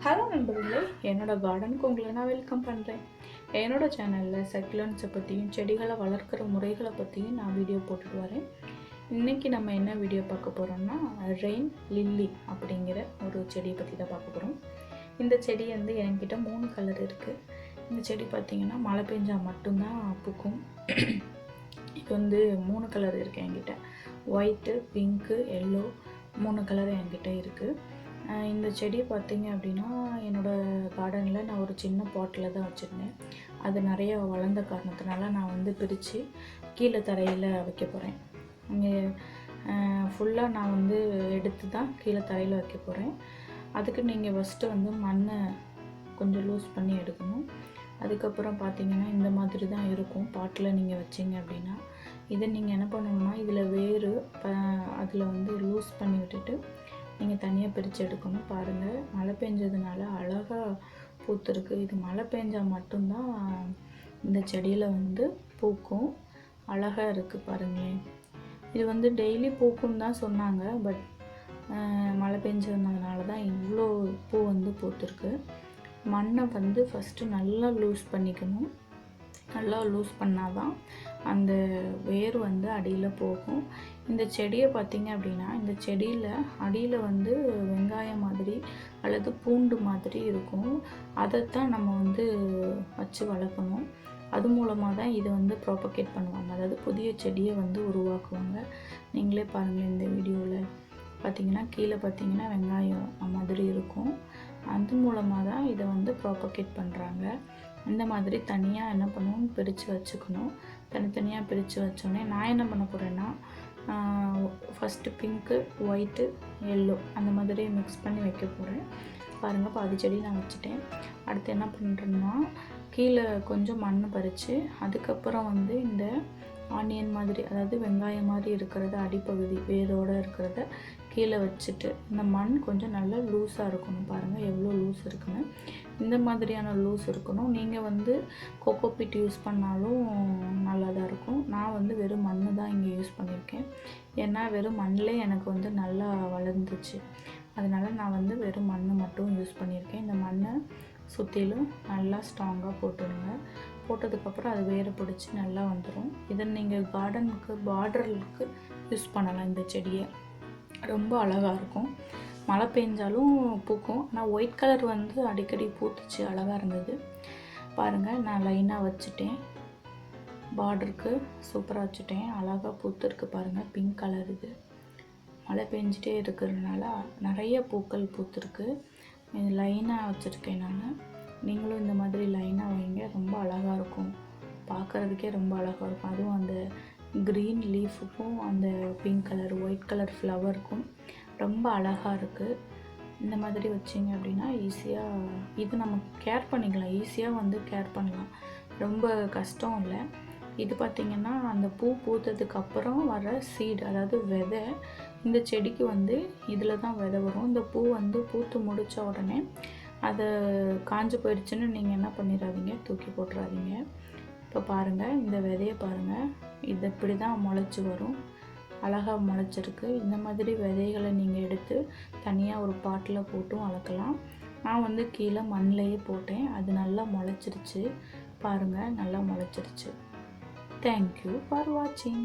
Hello நண்பர்களே, என்னோட கார்டனுக்கு உங்களை நான் வெல்கம் பண்ணுறேன். என்னோட சேனலில் சக்லன்ஸை பற்றியும் செடிகளை வளர்க்குற முறைகளை பற்றியும் நான் வீடியோ போட்டுட்டு வரேன். இன்றைக்கி நம்ம என்ன வீடியோ பார்க்க போகிறோம்னா ரெயின் லில்லி அப்படிங்கிற ஒரு செடியை பற்றி தான் பார்க்க போகிறோம். இந்த செடி வந்து என்கிட்ட 3 கலர் இருக்குது. இந்த செடி பார்த்திங்கன்னா மழை பெஞ்சால் மட்டும்தான் பூக்கும். இது வந்து 3 கலர் இருக்குது என்கிட்ட. ஒயிட்டு, பிங்க்கு, எல்லோ 3 கலர் என்கிட்ட இருக்குது. இந்த செடியை பார்த்திங்க அப்படின்னா என்னோடய கார்டனில் நான் ஒரு சின்ன பாட்டில் தான் வச்சுருந்தேன். அது நிறைய வளர்ந்த காரணத்தினால நான் வந்து பிரித்து கீழே தரையில் வைக்க போகிறேன். இங்கே ஃபுல்லாக நான் வந்து எடுத்து தான் கீழே தரையில் வைக்க போகிறேன். அதுக்கு நீங்கள் ஃபஸ்ட்டு வந்து மண்ணை கொஞ்சம் லூஸ் பண்ணி எடுக்கணும். அதுக்கப்புறம் பார்த்திங்கன்னா இந்த மாதிரி தான் இருக்கும் பாட்டில் நீங்கள் வச்சிங்க அப்படின்னா. இதை நீங்கள் என்ன பண்ணணும்னா இதில் வேறு அதில் வந்து லூஸ் பண்ணி விட்டுட்டு நீங்கள் தனியாக பிரித்து எடுக்கணும். பாருங்கள், மழை பெஞ்சதுனால அழகாக பூத்துருக்கு. இது மழை பெஞ்சால் மட்டும்தான் இந்த செடியில் வந்து பூக்கும். அழகாக இருக்குது பாருங்களேன். இது வந்து டெய்லி பூக்கும் தான் சொன்னாங்க. பட் மழை பெஞ்சதுனால தான் இவ்வளோ பூ வந்து பூத்துருக்கு. மண்ணை வந்து ஃபஸ்ட்டு நல்லா லூஸ் பண்ணிக்கணும். நல்லா லூஸ் பண்ணால் தான் அந்த வேர் வந்து அடியில் போகும். இந்த செடியை பார்த்திங்க அப்படின்னா இந்த செடியில் அடியில் வந்து வெங்காயம் மாதிரி அல்லது பூண்டு மாதிரி இருக்கும். அதைத்தான் நம்ம வந்து வச்சு வளர்க்கணும். அது மூலமாக தான் இதை வந்து ப்ராபகேட் பண்ணுவாங்க, அதாவது புதிய செடியை வந்து உருவாக்குவாங்க. நீங்களே பாருங்கள், இந்த வீடியோவில் பார்த்திங்கன்னா கீழே பார்த்திங்கன்னா வெங்காயம் மாதிரி இருக்கும். அது மூலமாக தான் இதை வந்து ப்ராபகேட் பண்ணுறாங்க. இந்த மாதிரி தனியாக என்ன பண்ணணும், பிரித்து வச்சுக்கணும். தனித்தனியாக பிரித்து வச்சோடனே நான் என்ன பண்ண போகிறேன்னா ஃபஸ்ட்டு பிங்க்கு, ஒயிட்டு, எல்லோ அந்த மாதிரி மிக்ஸ் பண்ணி வைக்க போகிறேன். பாருங்கள், பாதி செடி நான் வச்சுட்டேன். அடுத்து என்ன பண்ணுறேன்னா கீழே கொஞ்சம் மண் பறித்து அதுக்கப்புறம் வந்து இந்த ஆனியன் மாதிரி, அதாவது வெங்காயம் மாதிரி இருக்கிறத அடிப்பகுதி வேரோடு இருக்கிறத கீழே வச்சுட்டு இந்த மண் கொஞ்சம் நல்லா லூஸாக இருக்கணும். பாருங்கள் எவ்வளோ லூஸ் இருக்குன்னு. இந்த மாதிரியான லூஸ் இருக்கணும். நீங்கள் வந்து கோகோபீட் யூஸ் பண்ணாலும் நல்லா தான் இருக்கும். நான் வந்து வெறும் மண் தான் இங்கே யூஸ் பண்ணியிருக்கேன். ஏன்னா வெறும் மண்ணிலே எனக்கு வந்து நல்லா வளர்ந்துச்சு. அதனால் நான் வந்து வெறும் மண் மட்டும் யூஸ் பண்ணியிருக்கேன். இந்த மண்ணை சுற்றிலும் நல்லா ஸ்ட்ராங்காக போட்டுடுங்க. போட்டதுக்கப்புறம் அது வேறு பிடிச்சி நல்லா வந்துடும். இதை நீங்கள் கார்டனுக்கு பார்டருக்கு யூஸ் பண்ணலாம். இந்த செடியை ரொம்ப அழகாக இருக்கும். மழை பெஞ்சாலும் பூக்கும். ஆனால் ஒயிட் கலர் வந்து அடிக்கடி பூத்துச்சு, அழகாக இருந்தது. பாருங்கள், நான் லைனாக வச்சுட்டேன். பார்டருக்கு சூப்பராக வச்சுட்டேன். அழகாக பூத்துருக்கு பாருங்கள். Pink colour. இது மழை பெஞ்சிட்டே இருக்கிறதுனால நிறைய பூக்கள் பூத்துருக்கு. இது லைனாக வச்சுருக்கேன் நான். நீங்களும் இந்த மாதிரி லைனாக வைங்க, ரொம்ப அழகாக இருக்கும். பார்க்குறதுக்கே ரொம்ப அழகாக இருக்கும். அதுவும் அந்த க்ரீன் லீஃபுக்கும் அந்த பிங்க் கலர், ஒயிட் கலர் ஃப்ளவருக்கும் ரொம்ப அழகாக இருக்குது. இந்த மாதிரி வச்சிங்க அப்படின்னா ஈஸியாக இது நம்ம கேர் பண்ணிக்கலாம். ஈஸியாக வந்து கேர் பண்ணலாம், ரொம்ப கஷ்டம் இல்லை. இது பார்த்திங்கன்னா அந்த பூ பூத்ததுக்கப்புறம் வர சீடு, அதாவது விதை. இந்த செடிக்கு வந்து இதில் தான் விதை வரும். இந்த பூ வந்து பூத்து முடித்த உடனே அதை காஞ்சு போயிடுச்சுன்னு நீங்கள் என்ன பண்ணிடாதீங்க, தூக்கி போட்டுறாதீங்க. இப்போ பாருங்கள், இந்த விதையை பாருங்கள், இது இப்படி தான் முளைச்சி வரும். அழகாக முளைச்சிருக்கு. இந்த மாதிரி விதைகளை நீங்கள் எடுத்து தனியாக ஒரு பாட்டில் போட்டும் வளர்க்கலாம். நான் வந்து கீழே மண்ணிலையே போட்டேன். அது நல்லா முளைச்சிருச்சு. பாருங்கள், நல்லா முளைச்சிருச்சு. தேங்க்யூ ஃபார் வாட்சிங்.